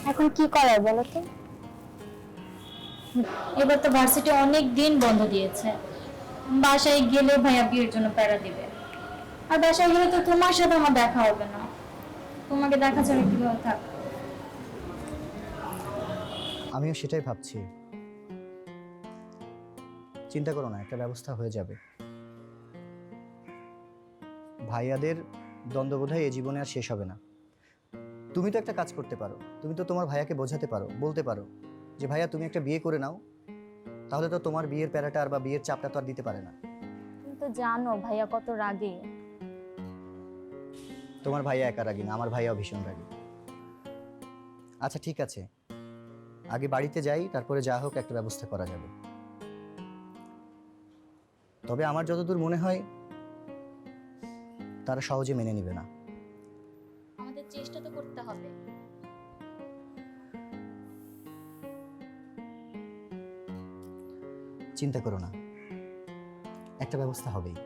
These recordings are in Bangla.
এখন কি করার বলো তো? এবার তো ভার্সিটি অনেক দিন বন্ধ দিয়েছে, বাসায় গেলে ভাইয়া বিয়ের জন্য প্যারা দিবে। আর বাসায় গেলে তো তোমার সাথে আমার দেখা হবে না, তোমাকে দেখা ছাড়া কিভাবে থাকবো? আমিও সেটাই ভাবছি। চিন্তা করো না, একটা ব্যবস্থা হয়ে যাবে। ভাইয়াদের দ্বন্দ্ব বোধহয় এ জীবনে আর শেষ হবে না। তুমি তো একটা কাজ করতে পারো, তুমি তো তোমার ভাইয়াকে বোঝাতে পারো, বলতে পারো যে ভাইয়া তুমি একটা বিয়ে করে নাও, তাহলে তো তোমার বিয়ের প্যারাটা আর বা বিয়ের চাপটা তো আর দিতে পারে না। তুমি তো জানো ভাইয়া কত রাগী। তোমার ভাইয়া একা রাগী না, আমার ভাইয়াও ভীষণ রাগী। আচ্ছা ঠিক আছে, আগে বাড়িতে যাই, তারপরে যা হোক একটা ব্যবস্থা করা যাবে। তবে আমার যতদূর মনে হয় তারা সহজে মেনে নেবে না। আমাদের চেষ্টা তো করতে হবে। চিন্তা করো না, একটা ব্যবস্থা হবেই।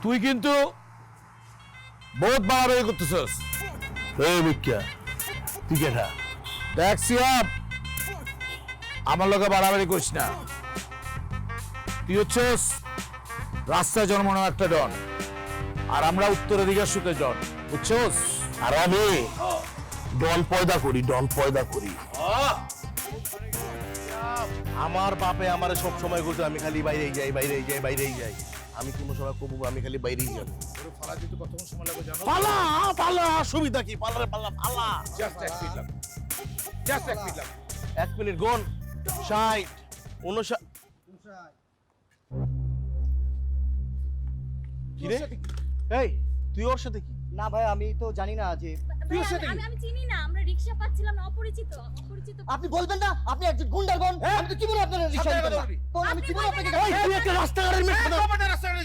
তুই কিন্তু বহুত বাড়াবাড়ি করতেছস। এই বিক্কা তুই কেটা ট্যাক্সি আপ, আমার লোকে বাড়াবাড়ি করিস না। তুই হচ্ছস রাস্তায় জন্ম নেওয়া একটা ডন, আর আমরা উত্তরাধিকার সূত্রে ডন, বুঝছস? আর আমি ডন পয়দা করি, ডন পয়দা করি। আমার বাপে আমার সব সময় বলতো আমি খালি বাইরেই যাই, বাইরেই যাই, বাইরেই যাই। আমি কোনো সময় কবু আমি খালি বাইরেই যাই। পালা যেতে কতক্ষণ সময় লাগবে জানো? পালা পালা, সুবিধা কি? পালারে পালা পালা। জাস্ট এক মিনিট লাগবে, জাস্ট এক মিনিট লাগবে। 1 মিনিট গুণ 60 59। কি রে? এই তুই ওর সাথে কি? না ভাই, আমি তো জানি না যে তুই ওর সাথে কি? আমি চিনি না, আমরা রিকশা পাচ্ছিলাম না, অপরিচিত। আপনি বলবেন না আপনি একজন গুন্ডাগণ। আমি তো জীবনে আপনার রিকশা সাবধানে নিতে কথা না। বলবি। কোন আমি জীবনে আপনাকে এই তুই একটা রাস্তাঘাটের মেয়ে।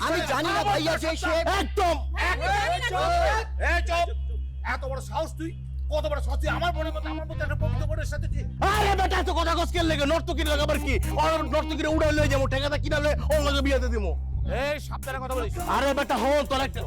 আমি জানি না ভাইয়া যে সে একদম এই চুপ! এত বড় সাহস তুই, কত বড় সাহস তুই আমার বোনের মতো, আমার মতো একটা পবিত্র বোনের সাথে তুই। আরে বেটা এত কথা কসকের লেগে নর্তকীর লাগে আবার কি? আর নর্তকীরে উড়াই লই যাবো, ঠেকাটা কিনালে ওর লগে বিয়াতে দিমু। এই সাবধানে কথা বলিস। আরে বেটা হল তোর একটা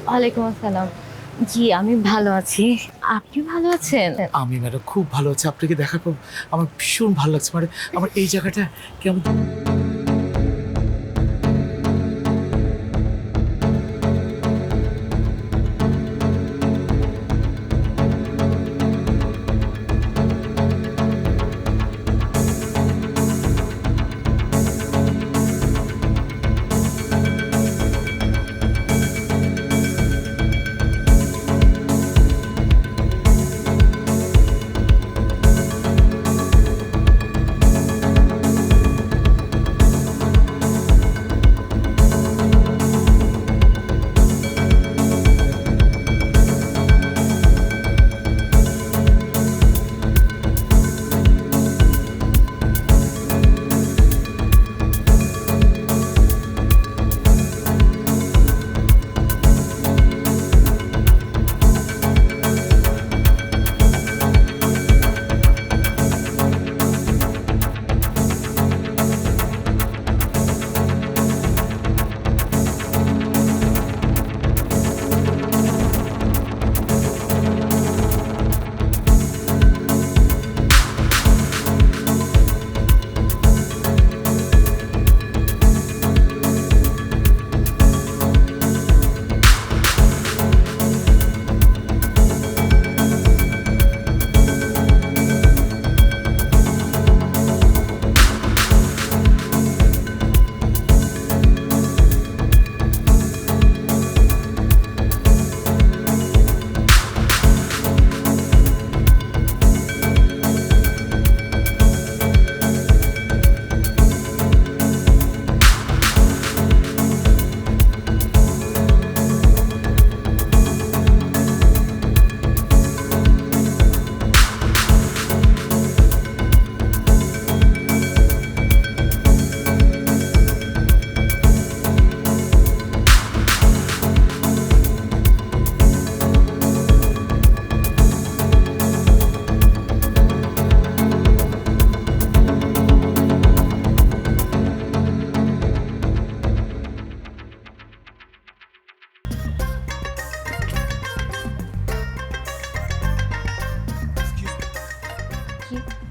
ওয়ালাইকুম আসসালাম। জি আমি ভালো আছি। আপনি ভালো আছেন? আমি ম্যাডাম খুব ভালো আছি। আপনাকে দেখার পর আমার ভীষণ ভালো লাগছে। মানে আমার এই জায়গাটা কেমন।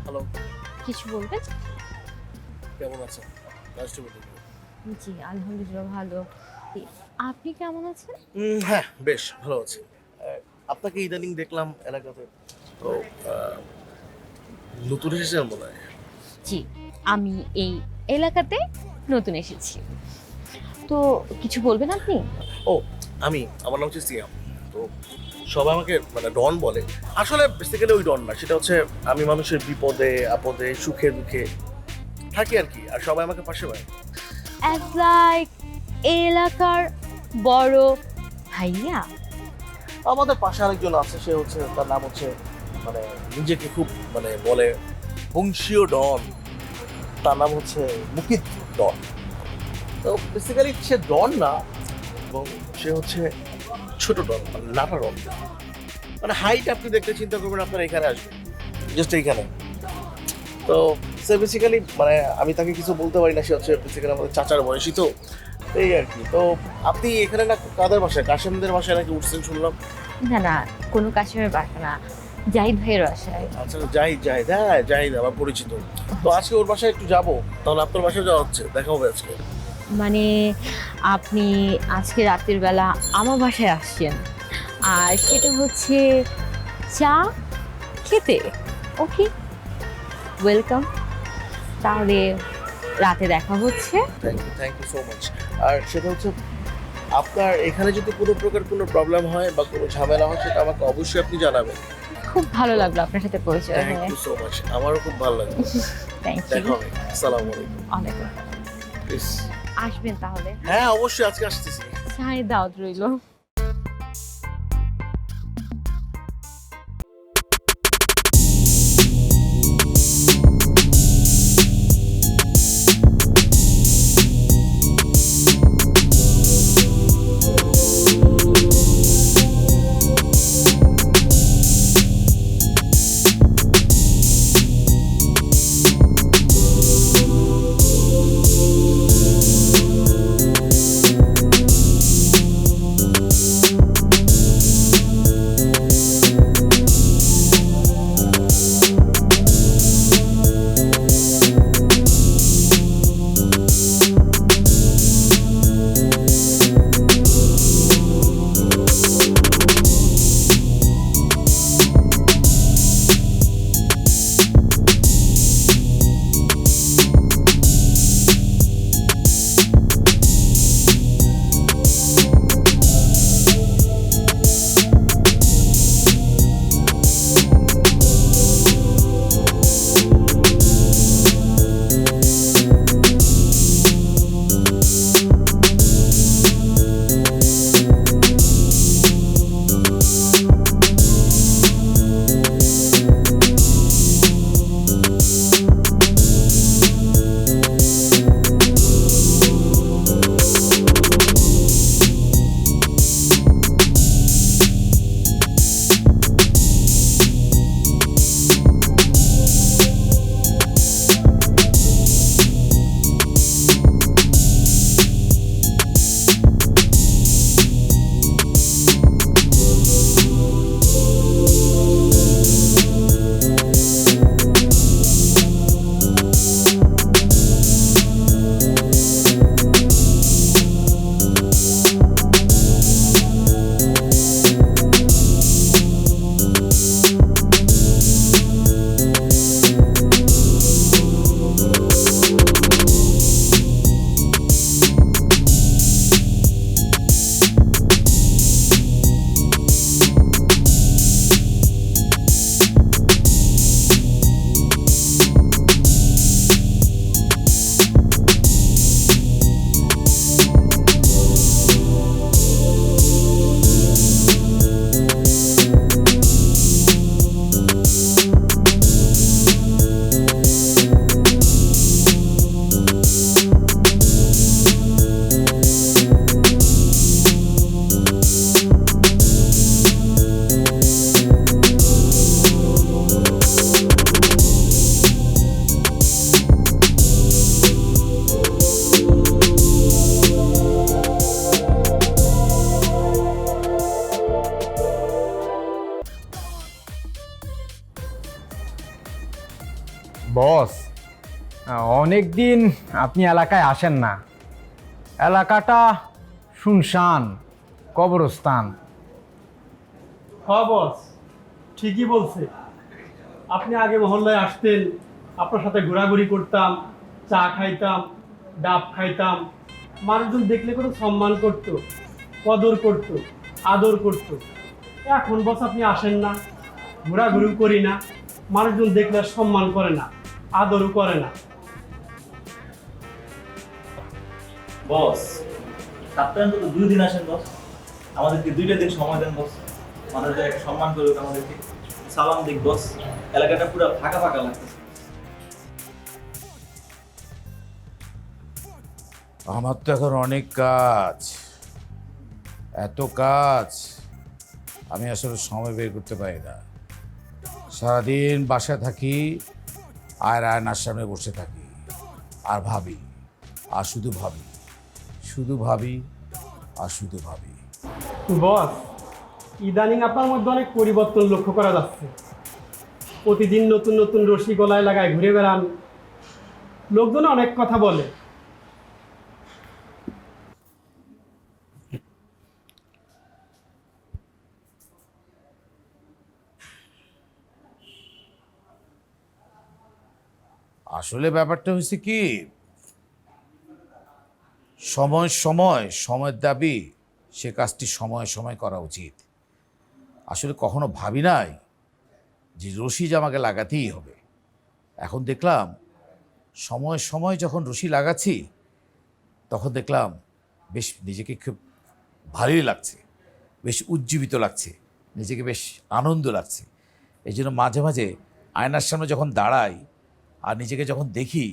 হ্যালো, কিছু বলবেন? কেমন আছেন? Nice to meet you. জি আলহামদুলিল্লাহ ভালো। আপনি কেমন আছেন? হ্যাঁ, বেশ ভালো আছি। আপনাকে ইদানিং দেখলাম এলাকাতে, তো নতুন এসেছেন মনে হয়। জি আমি এই এলাকাতে নতুন এসেছি। তো কিছু বলবেন আপনি? ও, আমার নাম হচ্ছে সিয়াম। তো সবাই আমাকে মানে ডন বলে, আসলে বেসিক্যালি ওই ডন না, সেটা হচ্ছে আমি মানুষের বিপদে আপদে সুখে দুঃখে থাকি আর কি, আর সবাই আমাকে পাশে পায়। অ্যাজ লাইক এই এলাকার বড় ভাইয়া? আমাদের পাশে আরেকজন আছে, সে হচ্ছে তার নাম হচ্ছে মানে নিজেকে খুব মানে বলে বংশীয় ডন, তার নাম হচ্ছে মুকিত ডন। তো বেসিক্যালি সে ডন না, এবং সে হচ্ছে ছোট ডন, মানে নাটা ডন। মানে হাইট আপনি দেখতে চিন্তা করবেন আপনার এখানে আসবেন, জাস্ট এইখানে। তো সে বেসিক্যালি মানে আমি তাকে কিছু বলতে পারি না, সে হচ্ছে বেসিক্যালি আমাদের চাচার বয়সী, তো এই আর কি। তো আপনি এখানে না কাদের বাসায়, কাশেমদের বাসায় নাকি উঠছেন শুনলাম? না না, কোনো কাশ্মীরের বাসা না, জাহিদ ভাইয়ের বাসায়। আচ্ছা, জাহিদ, হ্যাঁ জাহিদ আমার পরিচিত। তো আজকে ওর বাসায় একটু যাবো, তাহলে আপনার বাসায় যাওয়া হচ্ছে, দেখা হবে আজকে। মানে আপনি আজকে রাতের বেলা আমার বাসায় আসছেন, আর সেটা হচ্ছে চা খেতে? Okay, welcome. তাহলে রাতে দেখা হচ্ছে। Thank you so much. আর সেটা হচ্ছে আপনার এখানে যদি কোনো প্রকার কোনো প্রবলেম হয় বা কোনো ঝামেলা হয়, সেটা আমাকে অবশ্যই আপনি জানাবেন। খুব ভালো লাগলো আপনার সাথে পরিচয় থ্যাংক হয়ে। ইউ সো মাচ, আমারও খুব ভালো লাগলো। Thank you. দেখা হবে। আসসালামু আলাইকুম। অনেক প্লিজ। আসবেন তাহলে। হ্যাঁ অবশ্যই, আজকে আসতেছি। চায়ের দাওয়াত রইলো। বস, অনেক দিন আপনি এলাকায় আসেন না। এলাকাটা শুনশান, কবরস্থান। হ্যাঁ বস, ঠিকই বলছে। আপনি আগে মহল্লায় আসতেন, আপনার সাথে ঘোরাঘুরি করতাম, চা খাইতাম, ডাব খাইতাম, মানুষজন দেখলে কোনো সম্মান করত, কদর করত, আদর করত। এখন বস আপনি আসেন না, ঘোরাঘুরি করি না, মানুষজন দেখলে আর সম্মান করে না, আদরও করে না। বস, সপ্তাহে অন্তত 2 দিন আসেন বস, আমাদেরকে 2টা দিন সময় দেন বস, মানুষদের একটা সম্মান করুক, আমাদেরকে সালাম দিক বস। এলাকাটা পুরো ফাঁকা ফাঁকা লাগতেছে। আমার তো এখন অনেক কাজ, এত কাজ আমি আসলে সময় বের করতে পারি না। সারাদিন বাসায় থাকি আর আয়নার সামনে বসে থাকি আর ভাবি, আর শুধু ভাবি, শুধু ভাবি আর শুধু ভাবি। বস, ইদানিং আপনার মধ্যে অনেক পরিবর্তন লক্ষ্য করা যাচ্ছে। প্রতিদিন নতুন নতুন রশি গলায় লাগায় ঘুরে বেড়ান, লোকজন অনেক কথা বলে। আসলে ব্যাপারটা হয়েছে কি, সময় সময় সময়ের দাবি, সে কাজটি সময় সময় করা উচিত। আসলে কখনো ভাবি নাই যে রশি যে আমাকে লাগাতেই হবে। এখন দেখলাম সময় সময় যখন রশি লাগাচ্ছি, তখন দেখলাম বেশ নিজেকে খুব ভালোই লাগছে, বেশ উজ্জীবিত লাগছে, নিজেকে বেশ আনন্দ লাগছে। এই জন্য মাঝে মাঝে আয়নার সামনে যখন দাঁড়াই আর নিজেকে যখন দেখি,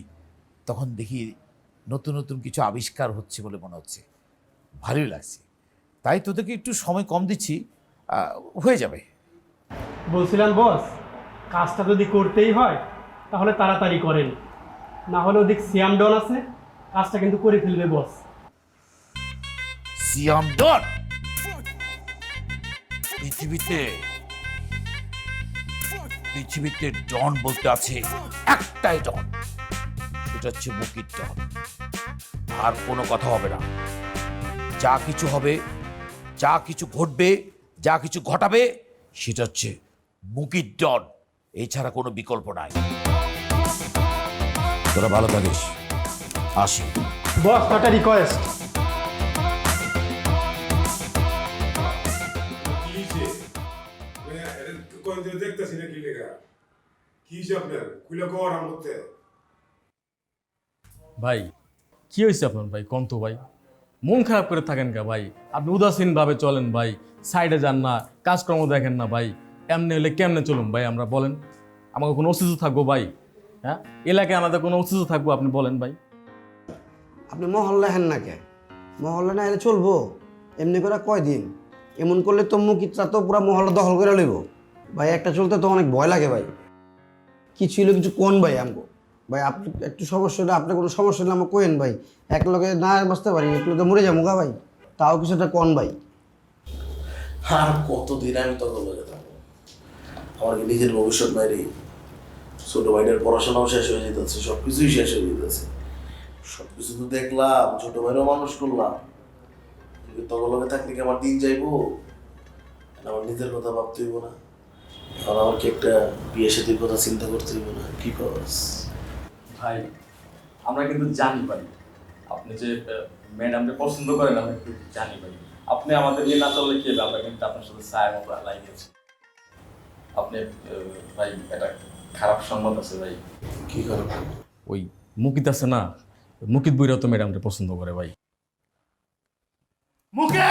তখন দেখি নতুন নতুন কিছু আবিষ্কার হচ্ছে বলে মনে হচ্ছে, ভালোই লাগছে। তাই তোদেরকে একটু সময় কম দিচ্ছি, হয়ে যাবে। বলছিলাম বস, কাজটা যদি করতেই হয় তাহলে তাড়াতাড়ি করেন, না হলে ওদিক সিয়াম ডন আছে, কাজটা কিন্তু করে ফেলবে বস। সিয়াম ডন? পৃথিবীতে পৃথিবীতে ডন বলতে আছে একটাই ডন, সেটা হচ্ছে মুকির ডন। আর কোনো কথা হবে না। যা কিছু হবে, যা কিছু ঘটবে, যা কিছু ঘটাবে, সেটা হচ্ছে মুকির ডন, এছাড়া কোনো বিকল্প নাই। তোরা ভালো থাকিস, আসি। বস, একটা রিকোয়েস্ট। দেখতেছি না কি লেখা, কি হিসাব আপনার খুলে কর আমতে। ভাই কি হয়েছে আপনার ভাই? কোন তো ভাই, মন খারাপ করে থাকেন কা ভাই? আপনি উদাসীন ভাবে চলেন ভাই, সাইডে যান না, কাজকর্ম দেখেন না ভাই। এমনি হলে কেমনে চলুন ভাই? আমরা বলেন, আমাকে কোনো অস্তিত্ব থাকবো ভাই? হ্যাঁ, এলাকায় আমাদের কোনো অস্তিত্ব থাকবো? আপনি বলেন ভাই। আপনি মহল্লা হেন না কে? মহল্লা না এলে চলবো? এমনি করে কয়দিন? এমন করলে তো মুখিতরা তো পুরো মহল্লা দখল করে লইব ভাই। একটা চলতে তো অনেক ভয় লাগে ভাই। কি ছিল কিছু কোন ভাই আমগো ভাই? আপনি একটু সমস্যা হলে, আপনার কোনো সমস্যা হলে আমাকে কোয়েন ভাই। এক লগে না বাঁচতে পারি, একটু তো মরে যাবো গা ভাই। তাও কিছু একটা কোন ভাই। আর কতদিন আমি তখন লগে থাকবো? আমার কি নিজের ভবিষ্যৎ বাইরে? ছোট ভাইটার পড়াশোনাও শেষ হয়ে যেতেছে, সবকিছুই শেষ হয়ে যেতেছে। সবকিছু তো দেখলাম, ছোট ভাইরও মানুষ করলাম, তখন লগে থাকলে কি আমার দিন যাইবো? আমার নিজের কথা ভাবতে হইব না? আর আমার কি একটা বিয়ে শাদীর কথা চিন্তা করতে হইব না? কি করস ভাই আমরা কিন্তু জানি ভাই, আপনি যে ম্যাডামকে পছন্দ করেন আমরা কিন্তু জানি ভাই। আপনি আমাদের নিয়ে না চললে কি হবে? আমরা কিন্তু আপনার সাথে ছায়া মতো লাগিয়েছি। আপনি ভাই এটা খারাপ সংবাদ আছে ভাই। কি খারাপ? ওই মুকিত আছে না, মুকিত বইরা তো ম্যাডামকে পছন্দ করে ভাই। মুকে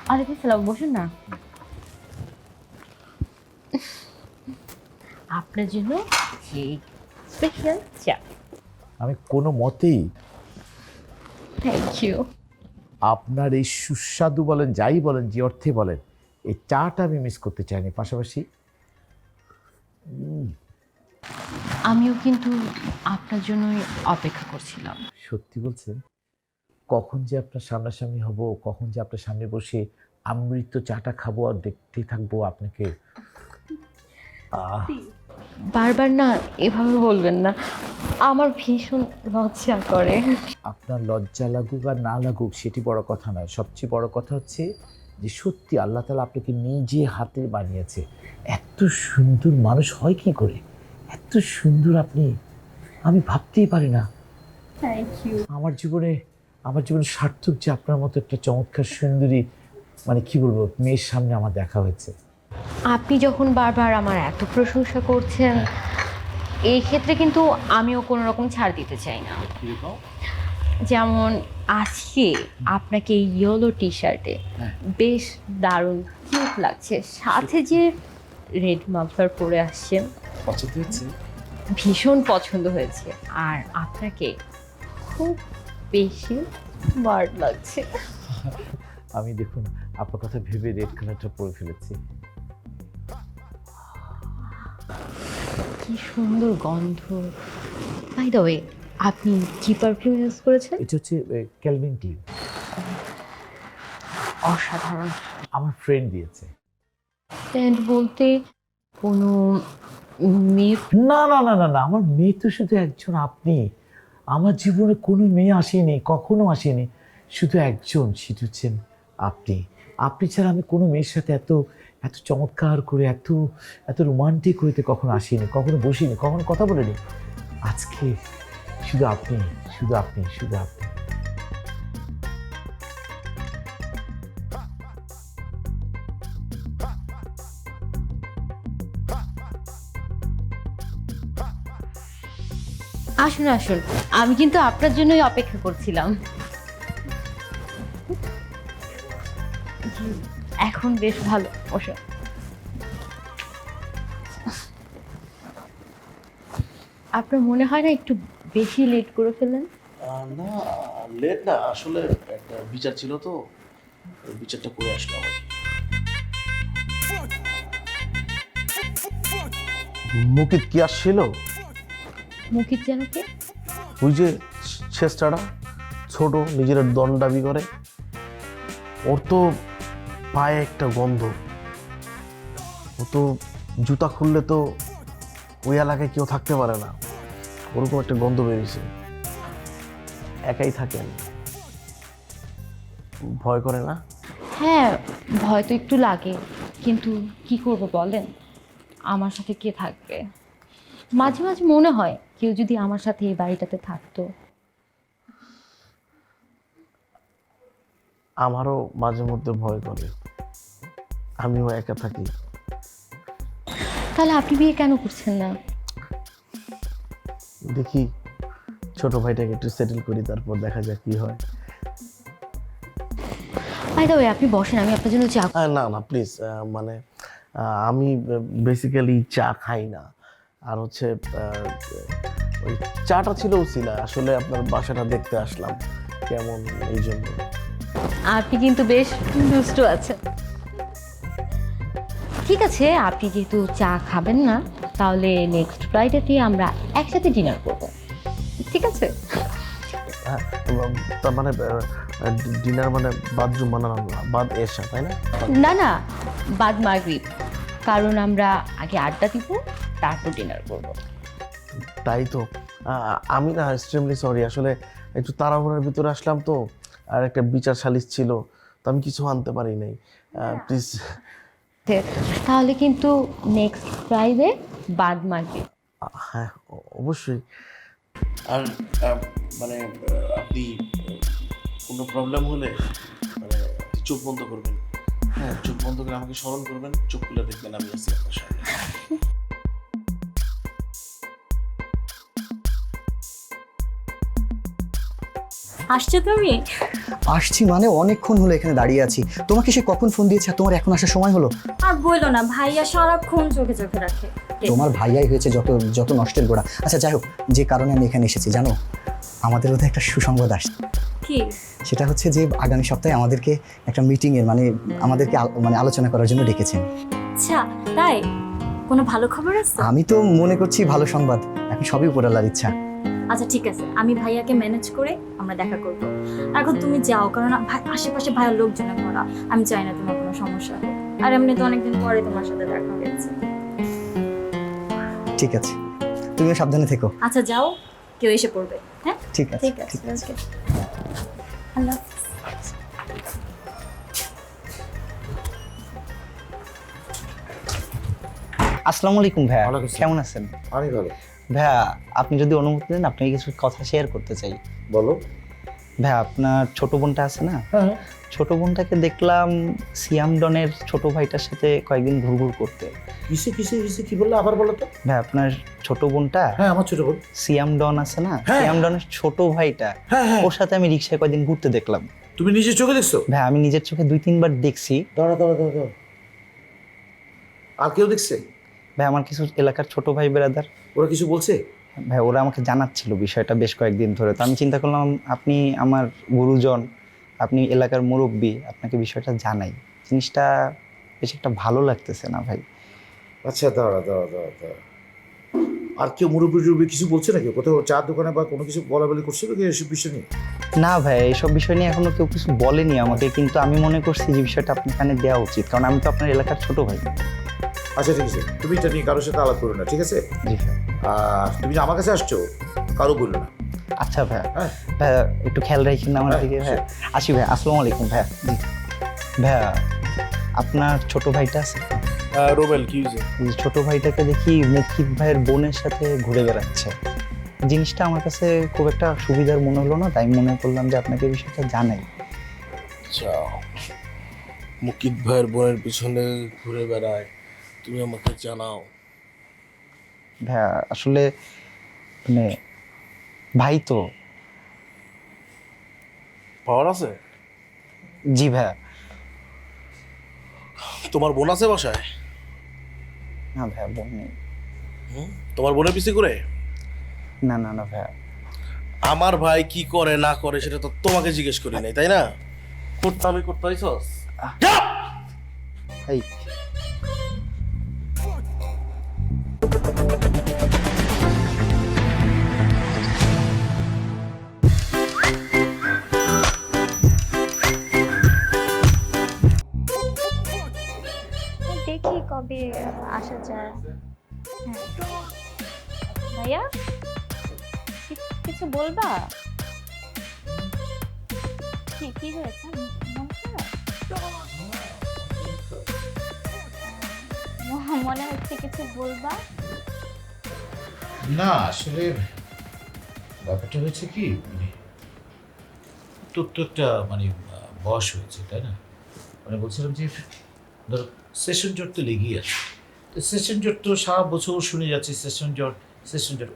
ওয়ালাইকুম সালাম, বসুন না। আপনার জন্য স্পেশাল চা। আমি কোনো মতেই থ্যাংক ইউ। আপনার এই সুস্বাদু বলেন, যাই বলেন, যে অর্থে বলেন, এই চাটা আমি মিস করতে চাইনি। পাশাপাশি আমিও কিন্তু আপনার জন্যই অপেক্ষা করছিলাম। সত্যি বলছেন? কখন যে আপনার সামনাসামনি হব, কখন যে আপনার সামনে বসে আমৃত চাটা খাবো আর দেখতেই থাকবো আপনাকে। বারবার না এভাবে বলবেন না, আমার ভীষণ লজ্জা করে। আপনার লজ্জা লাগুক আর না লাগুক সেটি বড় কথা নয়, সবচেয়ে বড় কথা হচ্ছে যে সত্যি আল্লাহ তাআলা আপনাকে নিজে হাতে বানিয়েছে। এত সুন্দর মানুষ হয় কি করে? এত সুন্দর আপনি, আমি ভাবতেই পারি না। Thank you. আমার জীবনে সার্থক যে আপনার মতো একটা চমৎকার সুন্দরী, মানে কি বলবো, মেয়ের সামনে আমার দেখা হয়েছে। আপনি যখন বারবার আমার এত প্রশংসা করছেন, এই ক্ষেত্রে কিন্তু আমিও কোনো রকম ছাড় দিতে চাই না। যেমন আজকে আপনাকে এই ইয়েলো টি শার্টে বেশ দারুণ কিউট লাগছে, সাথে যে রেড মাফলার পরে আসছেন পছন্দ হয়েছে? ভীষণ পছন্দ হয়েছে। আর আপনাকে খুব বেশি স্মার্ট লাগছে। আমি দেখুন আপনার কথা ভেবে রেড কালারটা পরে ফেলেছি। কি সুন্দর গন্ধ। বাই দ্য ওয়ে, আপনি কি পারফিউম ইউজ করেছেন? এটা হচ্ছে ক্যালভিন ক্লিন। অসাধারণ। আমার ফ্রেন্ড দিয়েছে। ফ্রেন্ড বলতে কোনো মেয়ে? না না না না না, আমার মেয়ে তো শুধু একজন আপনি। আমার জীবনে কোনো মেয়ে আসেনি, কখনো আসেনি, শুধু একজন, সেটা হচ্ছেন আপনি। আপনি ছাড়া আমি কোনো মেয়ের সাথে এত এত চমৎকার করে, এত এত রোমান্টিক হইতে কখনো আসিনি, কখনো বসিনি, কখনো কথা বলিনি। আজকে শুধু আপনি, শুধু আপনি, শুধু আপনি। আসুন আসুন, আমি কিন্তু আপনার জন্যই অপেক্ষা করছিলাম। এখন বেশ ভালো। বসো। আপনার মনে হয় না একটু বেশি লেট করে ফেললেন? না, লেট না, আসলে একটা বিচার ছিল তো, ওই বিচারটা করে আসলাম আর কি। মুকিত কি আসছিল? মুকিত যেন কে? ওই যে ছেস্টাটা, ছোট, নিজের দন দাবি করে, ওর তো পায়ে একটা গন্ধ। ও তো জুতা খুললে তো ওই এলাকায় কেউ থাকতে পারে না, ওরকম একটা গন্ধ বেরিয়েছে। একাই থাকেন, ভয় করে না? হ্যাঁ, ভয় তো একটু লাগে, কিন্তু কি করব বলেন, আমার সাথে কে থাকবে? মাঝে মাঝে মনে হয় কেউ যদি আমার সাথে এই বাড়িটাতে থাকতো। আমারও মাঝে মধ্যে ভয় করে, আমিও একা থাকি। তাহলে আপনি বিয়ে কেন করছেন না? দেখি ছোট ভাইটাকে একটু সেটেল করি, তারপর দেখা যাক কি হয়। বাই দ্য ওয়ে, আপনি বসেন, আমি আপনার জন্য চা। না না প্লিজ, মানে আমি বেসিক্যালি চা খাই না। আর হচ্ছে ওই চাটা ছিল উছিলা, আসলে আপনার বাসাটা দেখতে আসলাম কেমন, এই জন্য। আপনি কিন্তু বেশ দুষ্ট আছেন। ঠিক আছে, আপনি যেহেতু চা খাবেন না, তাহলে নেক্সট ফ্রাইডেতে আমরা একসাথে ডিনার করব, ঠিক আছে? হ্যাঁ, তার মানে ডিনার মানে বাথরুম বানানো না, বাদ এসা, তাই না? না না, বাদ মাগরিব, কারণ আমরা আগে আড্ডা দিব, তারপর ডিনার করব। তাই তো। আমি না এক্সট্রিমলি সরি, আসলে একটু তাড়াহুড়ার ভিতরে আসলাম তো, আর একটা বিচার সালিশ ছিল, তো আমি কিছু আনতে পারি নাই। প্লিজ। তাহলে কিন্তু নেক্সট ফ্রাইডে বাদ মাগরিব। হ্যাঁ, অবশ্যই। আর মানে আপনি কোনো প্রবলেম হলে মানে চোখ বন্ধ করবেন। হ্যাঁ, চোখ বন্ধ করে আমাকে স্মরণ করবেন, চোখ খুলে দেখবেন আমি আছি আপনার সামনে। আসছো তুমি? আসছি মানে অনেকক্ষণ হলো এখানে দাঁড়িয়ে আছি। তোমাকে সে কখন ফোন দিয়েছে, আর তোমার এখন আসার সময় হলো? আর বললো না, ভাইয়া সারাক্ষণ চোখে চোখে রাখে। তোমার ভাইয়াই হয়েছে যত যত নষ্টের গোড়া। আচ্ছা যাই হোক, যে কারণে আমি এখানে এসেছি জানো, আমাদের মধ্যে একটা সুসংবাদ আসছে। কি? সেটা হচ্ছে যে আগামী সপ্তাহে আমাদেরকে একটা মিটিংয়ের মানে আমাদেরকে মানে আলোচনা করার জন্য ডেকেছেন। আচ্ছা তাই? কোনো ভালো খবর আছে? আমি তো মনে করছি ভালো সংবাদ, এখন সবই উপরালার ইচ্ছা। আচ্ছা ঠিক আছে, আমি ভাইয়াকে ম্যানেজ করে আমরা দেখা করব। এখন তুমি যাও, কারণ আশেপাশে ভাইয়ার লোকজনে ভরা, আমি চাই না তোমার কোনো সমস্যা হোক। আর এমনি তো অনেকদিন পরে তোমার সাথে দেখা হয়েছে। ঠিক আছে, তুমিও সাবধানে থেকো। আচ্ছা যাও, কেউ এসে পড়বে। হ্যাঁ ঠিক আছে, ঠিক আছে, ওকে। আল্লাহ হাফেজ। আসসালামু আলাইকুম ভাইয়া, ওয়ালাইকুম আসসালাম। কেমন আছেন? অনেক ভালো। ভাইয়া আপনি যদি অনুমতি দেন, আপনাকে কিছু কথা শেয়ার করতে চাই। বলো। ভাইয়া আপনার ছোট বোনটা আছে না, হ্যাঁ। ছোট বোনটাকে দেখলাম সিয়াম ডনের ছোট ভাইটার সাথে কয়েকদিন ঘুরঘুর করতে। কিসে কিসে কিসে কি বললে আবার বলো তো? ভাই আপনার ছোট বোনটা, হ্যাঁ আমার ছোট বোন। সিয়াম ডন আছে না, হ্যাঁ। সিয়াম ডনের ছোট ভাইটা, হ্যাঁ হ্যাঁ। ওর সাথে আমি রিক্সায় কয়েকদিন ঘুরতে দেখলাম। তুমি নিজের চোখে দেখছো? ভাই আমি নিজের চোখে 2-3 বার দেখছি। দাঁড়া দাঁড়া দাঁড়া দাঁড়া। আর কেউ দেখছে? ভাই আমার কিছু এলাকার ছোট ভাই বেরাদার, ওরা কিছু বলছে? ভাই ওরা আমাকে জানাচ্ছিল বিষয়টা বেশ কয়েকদিন ধরে। তো আমি চিন্তা করলাম আপনি আমার গুরুজন, আপনি এলাকার মুরব্বী, আপনাকে বিষয়টা জানাই। জিনিসটা বেশ একটা ভালো লাগতেছে না ভাই। আচ্ছা দাঁড়া দাঁড়া দাঁড়া দাঁড়া। আর কেউ মুরব্বী টুরব্বী কিছু বলছে নাকি? কোথাও চার দোকানে বা কোনো কিছু বলাবলি করছিল কি এসব বিষয় নিয়ে? না ভাই, এইসব বিষয় নিয়ে এখনো কেউ কিছু বলেনি আমাকে, কিন্তু আমি মনে করছি যে বিষয়টা আপনার কানে দেওয়া উচিত, কারণ আমি তো আপনার এলাকার ছোট ভাই। আচ্ছা ঠিক আছে, তুমি এটা নিয়ে কারোর সাথে আলাপ করো না, ঠিক আছে? জি ভাই। আর তুমি যে আমার কাছে আসছো, কারো বললো না। আচ্ছা ভাই, হ্যাঁ। ভাই একটু খেয়াল রাখেন আমার হ্যাঁ, দিকে ভাই। আসি ভাই, আসসালামু আলাইকুম ভাই। জি ভাইয়া, আপনার ছোট ভাইটা আছে, রোবেল কি হয়েছে? এই যে ছোট ভাইটাকে দেখি মুকিত ভাইয়ের বোনের সাথে ঘুরে বেড়াচ্ছে। জিনিসটা আমার কাছে খুব একটা সুবিধার মনে হলো না, তাই মনে করলাম যে আপনাকে এই বিষয়টা জানাই। আচ্ছা, মুকিত ভাইয়ের বোনের পিছনে ঘুরে বেড়ায়, তুমি আমাকে জানাও। ভাইয়া আসলে মানে ভাই তো। পাওয়ার আছে? জি ভাইয়া। তোমার বোন আছে বাসায়? না ভাইয়া, বোন নেই। তোমার বোনের পিছে করে? না না না ভাইয়া। আমার ভাই কি করে না করে সেটা তো তোমাকে জিজ্ঞেস করি নাই, তাই না? করতে পারিস? এই দেখি কবে আসা যায়। হ্যাঁ ভাইয়া, কিছু বলবা? কি কি হয়েছে? মন খারাপ? মনে হচ্ছে কিছু বলবা। না আসলে ব্যাপারটা হয়েছে কি, মানে তোর তো একটা মানে বয়স হয়েছে, তাই না? মানে বলছিলাম যে ধরো সেশন জট তো লেগেই আছে। তো সেশন জট তো সারা বছর শুনে যাচ্ছি, সেশন জট।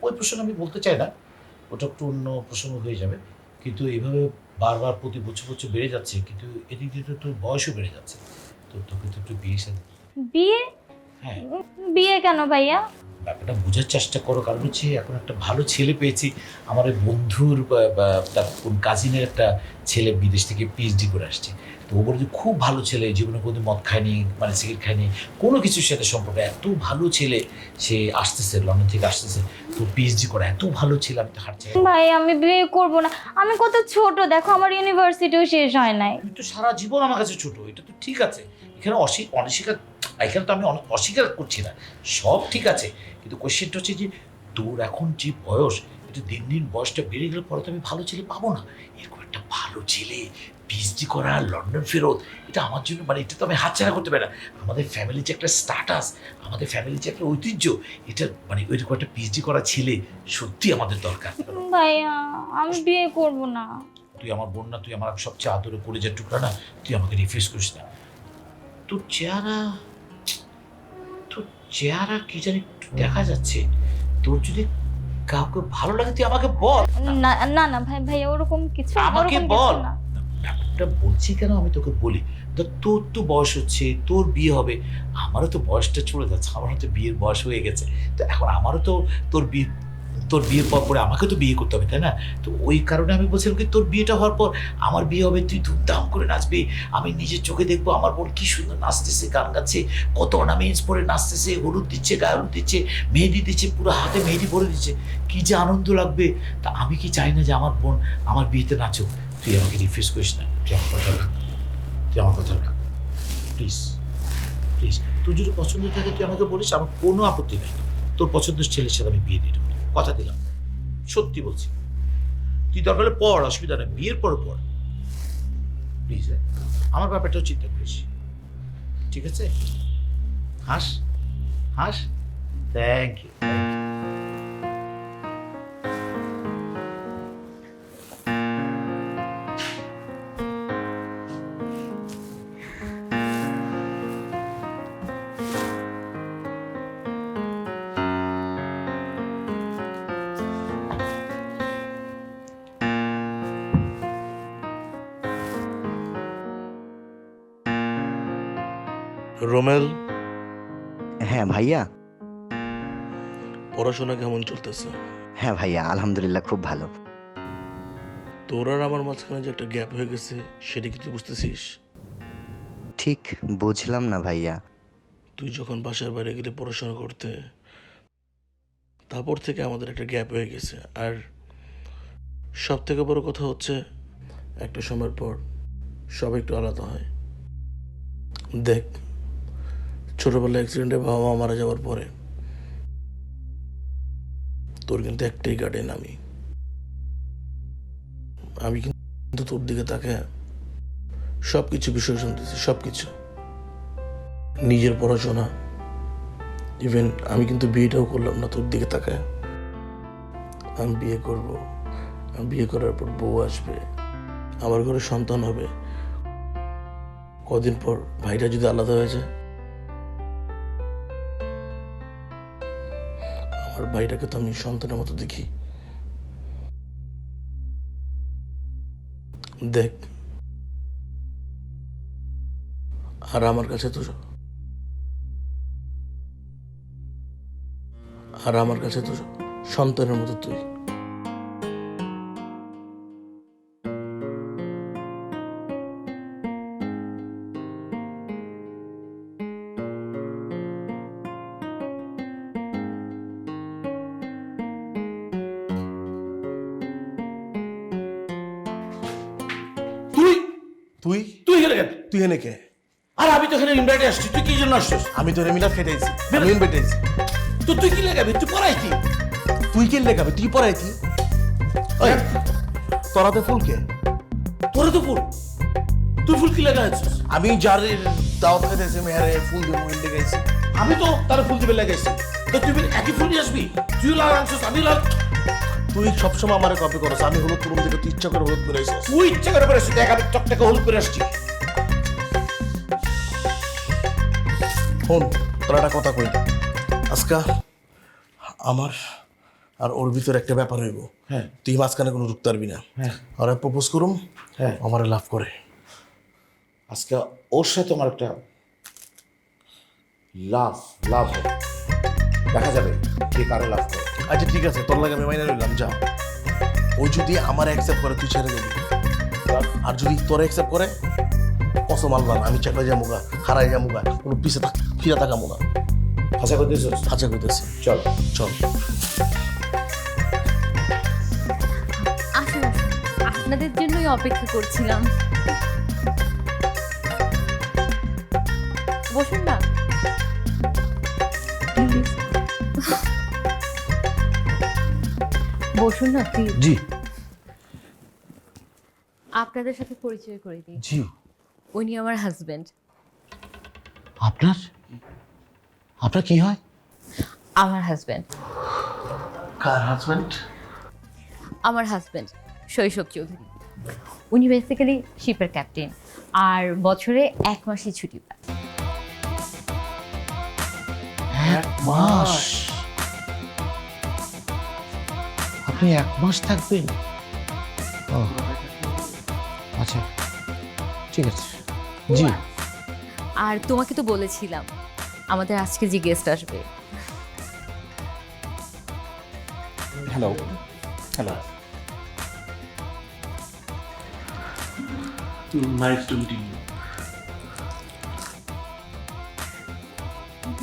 ওই প্রসঙ্গে আমি বলতে চাই না, ওটা একটু অন্য প্রসঙ্গ হয়ে যাবে। কিন্তু এইভাবে বারবার প্রতি বছর বছর বেড়ে যাচ্ছে, কিন্তু এদিক দিয়ে তো তোর বয়সও বেড়ে যাচ্ছে। তো তোকে তো একটু বিয়ে সাথে। বিয়ে? হ্যাঁ। বিয়ে কেন ভাইয়া? ব্যাপারটা বোঝার চেষ্টা করো, কারণ হচ্ছে এখন একটা ভালো ছেলে পেয়েছি। আমার ওই বন্ধুর তার কোন কাজিনের একটা ছেলে বিদেশ থেকে পিএইচডি করে আসছে। তো ও বলে যে খুব ভালো ছেলে, জীবনে কোনো মদ খায়নি, মানে সিগারেট খায়নি, কোনো কিছুর সাথে সম্পর্ক। এত ভালো ছেলে, সে আসতেছে লন্ডন থেকে আসতেছে, তো পিএইচডি করে এত ভালো ছেলে। আমি তো হাঁটছি ভাই, আমি বিয়ে করব না। আমি কত ছোট, দেখো আমার ইউনিভার্সিটিও শেষ হয় নাই। তুমি তো সারা জীবন আমার কাছে ছোট, এটা তো ঠিক আছে। এখানে অস্বীকার, এখানে তো আমি অস্বীকার করছি না, সব ঠিক আছে। কিন্তু কোয়েশ্চেনটা হচ্ছে যে তোর এখন যে বয়স, এটা দিন দিন বয়সটা বেড়ে গেলে পরে তো আমি ভালো ছেলে পাবো না। এরকম একটা ভালো ছেলে পিএইচডি করা, লন্ডন ফেরত, এটা আমার জন্য মানে এটা তো আমি হাতছাড়া করতে পারি না। আমাদের ফ্যামিলির যে একটা স্ট্যাটাস, আমাদের ফ্যামিলির যে একটা ঐতিহ্য, এটা মানে ওইরকম একটা পিএইচডি করা ছেলে সত্যি আমাদের দরকার। ভাইয়া, আমি বিয়ে করব না। তুই আমার বোন না, তুই আমার সবচেয়ে আদরে কলেজের টুকরা না, তুই আমাকে রিফিউজ করিস না। তোর চেহারা কি জানি একটু দেখা যাচ্ছে। তোর যদি কাউকে ভালো লাগে তুই আমাকে বল। না না না ভাই, ভাইয়া ওরকম কিছু, আমাকে ওরকম বল। কিছু না। ব্যাপারটা বলছি কেন, আমি তোকে বলি, তোর তো বয়স হচ্ছে, তোর বিয়ে হবে, আমারও তো বয়সটা চলে যাচ্ছে, আমারও তো বিয়ের বয়স হয়ে গেছে। তো এখন আমারও তো তোর বিয়ে তোর বিয়ের পর পরে আমাকে তো বিয়ে করতে হবে, তাই না? তো ওই কারণে আমি বলছিলাম কি তোর বিয়েটা হওয়ার পর আমার বিয়ে হবে, তুই ধুমধাম করে নাচবি, আমি নিজের চোখে দেখবো আমার বোন কি সুন্দর নাচতেছে, গান গাচ্ছে, কত অর্নামেন্টস পরে নাচতেছে, হলুদ দিচ্ছে, গায়ে হলুদ দিচ্ছে, মেহেদি দিচ্ছে, পুরো হাতে মেহেদি পরে দিচ্ছে, কি যে আনন্দ লাগবে। তা আমি কি চাই না যে আমার বোন আমার বিয়েতে নাচুক? তুই আমাকে রিফিউজ করিস না, তুই আমার কথা রাখ, তুই আমার কথা রাখ প্লিজ প্লিজ। তোর যদি পছন্দ থাকে তুই আমাকে বলিস, আমার কোনো আপত্তি নেই, তোর পছন্দের ছেলের সাথে আমি বিয়ে দিয়ে দেবো, কথা দিলাম, সত্যি বলছি। তুই দরকার হলে পড়, অসুবিধা নেই, বিয়ের পর পড় প্লিজ। আমার ব্যাপারটাও চিন্তা করিস, ঠিক আছে? হাস হাস, থ্যাংক ইউ। রোমেল, হ্যাঁ ভাইয়া। পড়াশোনা কেমন চলতেছে? হ্যাঁ ভাইয়া, আলহামদুলিল্লাহ খুব ভালো। তোর আর আমার মাঝখানে যে একটা গ্যাপ হয়ে গেছে সেটা কি তুই বুঝতেছিস? ঠিক বুঝলাম না ভাইয়া। তুই যখন বাসার বাইরে গেলে পড়াশোনা করতে, তারপর থেকে আমাদের একটা গ্যাপ হয়ে গেছে। আর সব থেকে বড় কথা হচ্ছে একটা সময়ের পর সব একটু আলাদা হয়। দেখ, ছোটবেলায় অ্যাক্সিডেন্টে বাবা মা মারা যাওয়ার পরে তোর কিন্তু একটাই গার্ডেন, আমি কিন্তু তোর দিকে তাকে সব কিছু বিষয় শুনতেছি, সব কিছু, নিজের পড়াশোনা, ইভেন আমি কিন্তু বিয়েটাও করলাম না তোর দিকে তাকায়। আমি বিয়ে করব, আমি বিয়ে করার পর বউ আসবে, আমার ঘরে সন্তান হবে, কদিন পর ভাইটা যদি আলাদা হয়ে যায়, আমার ভাইটাকে তো আমি সন্তানের মতো দেখি। দেখ, আর আমার কাছে তো সন্তানের মতো তুই। তুই তুই গেলে কেন? তুই এনে কে? আর আমি তো এখানে ইনভাইটে আসছি, তুই কি জন্য আসছিস? আমি তোরে মিলাদ খেতেছি, আমি ইনভাইটেছি। তো তুই কি লাগাবি? তুই পড়াই কি? তুই কে লেখাবে? তুই পড়াইতি? ওই তোরা তো ফুল কে? তোরে তো ফুল, তুই ফুল কি লাগা আছিস? আমি যার দাওয়াত খেতেছি মেয়ারে ফুল দিয়ে মহিল লেগাইছি। আমি তো তার ফুল দিবে লাগাইছি, তো তুই একই ফুল নিয়ে আসবি? তুই লাল আনছিস, আমি লাল। তুই সবসময় আমার কপি করছ, আমি হলুদ করুন দিকে তুই ইচ্ছা করে হলুদ করে আইছিস। তুই ইচ্ছে করে আসছিস, দেখ আমি চকটাকে হলুদ করে আসছি। শোন, তোর একটা কথা কই, আজকা আমার আর ওর ভিতরে একটা ব্যাপার হইব। হ্যাঁ, তুই মাঝখানে কোনো ঢুকতে পারবি না। হ্যাঁ, আর প্রপোজ করুম, হ্যাঁ, আমার লাভ করে। আজকে ওর সাথে আমার একটা লাভ হবে, দেখা যাবে কে কারো লাভ করে। আচ্ছা ঠিক আছে, তোর লাগে আমি মাইনে রইলাম, যা। ও যদি আমার অ্যাকসেপ্ট করে তুই ছেড়ে দিবি, আর যদি তোর অ্যাকসেপ্ট করে কসম আল্লাহ আমি চেপে যাবো গা, হারাই যাবো গা, কোনো পিছে ফিরে তাকাবো না। আশা করতেছিস? আচ্ছা করতেছি, চল চল। আসুন আসুন, আপনাদের জন্যই অপেক্ষা করছিলাম। বসুন না। বসুন না প্লিজ। জি আপনাদের সাথে পরিচয় করে দিই, জি। উনি আমার হাজবেন্ড। আপনার আপনার কি হয়? আমার হাজবেন্ড, কার হাজব্যান্ড? আমার হাজবেন্ড শৈশব চৌধুরী। উনি বেসিক্যালি শিপের ক্যাপ্টেন, আর বছরে 1 মাসই ছুটি পায়। 1 মাস? আপনি 1 মাস থাকবেন? ও আচ্ছা, ঠিক আছে। জি। আর তোমাকে তো বলেছিলাম আমাদের আজকে যে গেস্ট আসবে। Hello hello nice to meet you.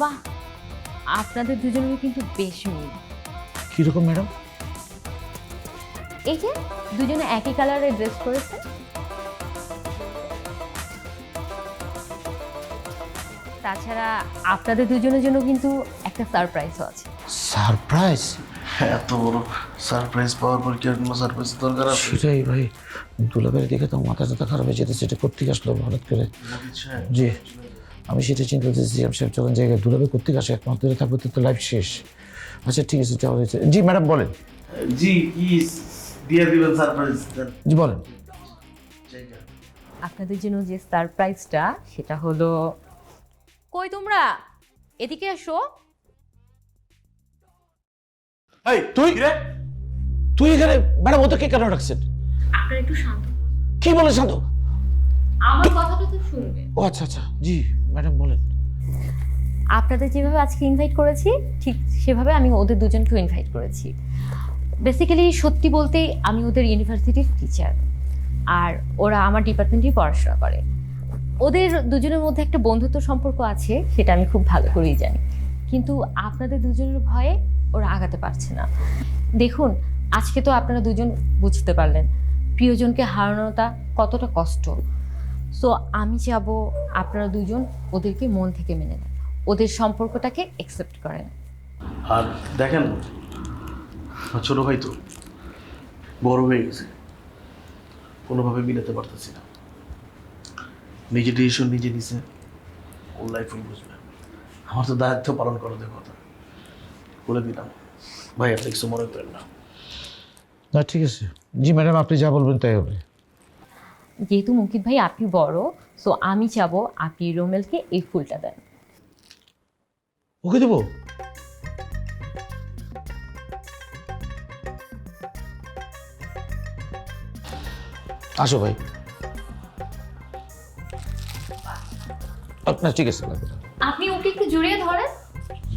বাহ, আপনাদের দুজনের কিন্তু বেশ মিল। কীরকম ম্যাডাম? এই যে দুজনে একই কালারের ড্রেস পরেছে। তাছাড়া আপনাদের দুজনের জন্য কিন্তু একটা সারপ্রাইজও আছে। সারপ্রাইজ? এত বড় সারপ্রাইজ পাওয়ার পর কি আর কোনো সারপ্রাইজ দরকার আছে? সেটাই ভাই, দুলাভাইয়ের দেখে তো মাথা টাথা খারাপ হয়ে যেতে, সেটা কোথেকে আসলো হঠাৎ করে? জি, আমি সেটা চিন্তা করতেছি যখন জায়গায় দুলাভাই কোথেকে আসে, একমাত্র থাকবে তো লাইফ শেষ। আচ্ছা ঠিক আছে, যাওয়া হয়েছে। জি ম্যাডাম বলেন। জি কি দিয়ে দিবেন সারপ্রাইজ? জি বলেন। আপনাদের জন্য যে সারপ্রাইজটা সেটা হলো, কই তোমরা এদিকে এসো। এই তুই তুই এখানে? ম্যাডাম ওদেরকে কেন রাখছেন? আপনারা একটু শান্ত, কি বলে শান্ত? আমার কথাটা তো শুনবে। ও আচ্ছা আচ্ছা, জি ম্যাডাম বলেন। আপনাদের যেভাবে আজকে ইনভাইট করেছি ঠিক সেভাবে আমি ওদের দুজনকেও ইনভাইট করেছি। বেসিক্যালি সত্যি বলতেই আমি ওদের ইউনিভার্সিটির টিচার, আর ওরা আমার ডিপার্টমেন্টেই পড়াশোনা করে। ওদের দুজনের মধ্যে একটা বন্ধুত্ব সম্পর্ক আছে, সেটা আমি খুব ভালো করেই জানি, কিন্তু আপনাদের দুজনের ভয়ে ওরা আগাতে পারছে না। দেখুন, আজকে তো আপনারা দুজন বুঝতে পারলেন প্রিয়জনকে হারানোটা কতটা কষ্ট। সো আমি চাবো আপনারা দুজন ওদেরকে মন থেকে মেনে নেন, ওদের সম্পর্কটাকে অ্যাকসেপ্ট করেন। আর দেখেন, ছোট ভাই তো বড় হয়ে গেছে, কোনোভাবে মিলাতে পারতেছি না। নিজে ডিসিশন নিজে নিছে, ওর লাইফই বুঝবে। আমার তো দায়িত্ব পালন করার কথা বলে দিলাম। ভাই আপনি কিছু মনে করেন না। না ঠিক আছে, জি ম্যাডাম আপনি যা বলবেন তাই হবে। যেহেতু মুকিত ভাই আপনি বড়, সো আমি চাবো আপনি রোমেলকে এই ফুলটা দেন। ওকে দেবো? আসো ভাই। না ঠিক আছে, লাগবে না। আপনি ওকে একটু জড়িয়ে ধরেন।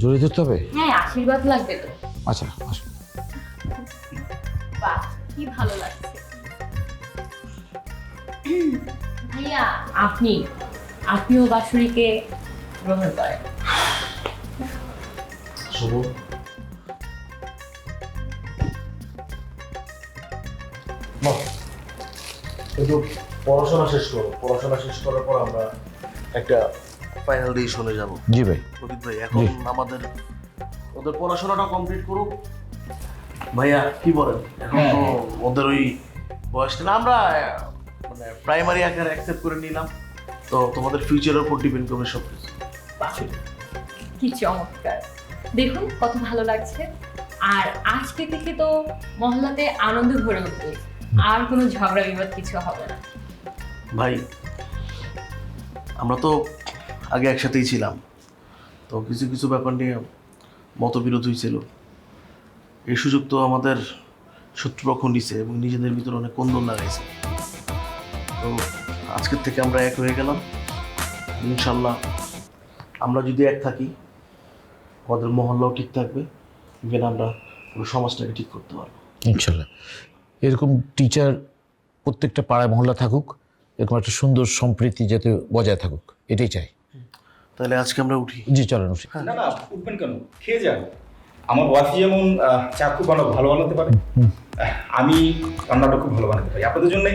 জড়িয়ে ধরতে হবে? হ্যাঁ, আশীর্বাদ লাগবে তো। আচ্ছা আসো। বাহ, কি ভালো লাগছে। ভাইয়া আপনিও বাঁশুরিকে গ্রহণ করেন। শুভ, কিন্তু পড়াশোনা শেষ করো, পড়াশোনা শেষ করার পর আমরা একটা ফাইনাল ডিসিশনে যাব। জি ভাই। প্রদীপ ভাই এখন আমাদের ওদের পড়াশোনাটা কমপ্লিট করুক। ভাইয়া কি বলেন? এখন তো ওদের ওই বয়সটা না, আমরা মানে প্রাইমারি আকারে অ্যাকসেপ্ট করে নিলাম, তো তোমাদের ফিউচারের উপর ডিপেন্ড করবে সব কিছু। কি চমৎকার, দেখুন কত ভালো লাগছে। আর আজকে থেকে তো মহল্লাতে আনন্দ ভরে উঠবে, আর কোনো ঝগড়া বিবাদ কিছু হবে না। ভাই আমরা তো আগে একসাথেই ছিলাম, তো কিছু কিছু ব্যাপার নিয়ে মতবিরোধ হয়েছিল। এই সুযোগ তো আমাদের শত্রুপক্ষ নিছে এবং নিজেদের ভিতরে অনেক কন্দল লাগাইছে। তো আজকের থেকে আমরা এক হয়ে গেলাম। ইনশাল্লাহ আমরা যদি এক থাকি, আমাদের মহল্লাও ঠিক থাকবে, ইভেন আমরা পুরো সমাজটাকে ঠিক করতে পারবো ইনশাল্লাহ। এরকম টিচার প্রত্যেকটা পাড়ায় মহল্লা থাকুক, এরকম একটা সুন্দর সম্প্রীতি যাতে বজায় থাকুক, এটাই চাই। তাহলে আজকে আমরা উঠি। জি চলেন উঠি। না না, উঠবেন কেন? খেয়ে যান। আমার ওয়াইফ যেমন চা খুব ভালো বানাতে পারে, আমি রান্নাটা খুব ভালো বানাতে পারি। আপনাদের জন্য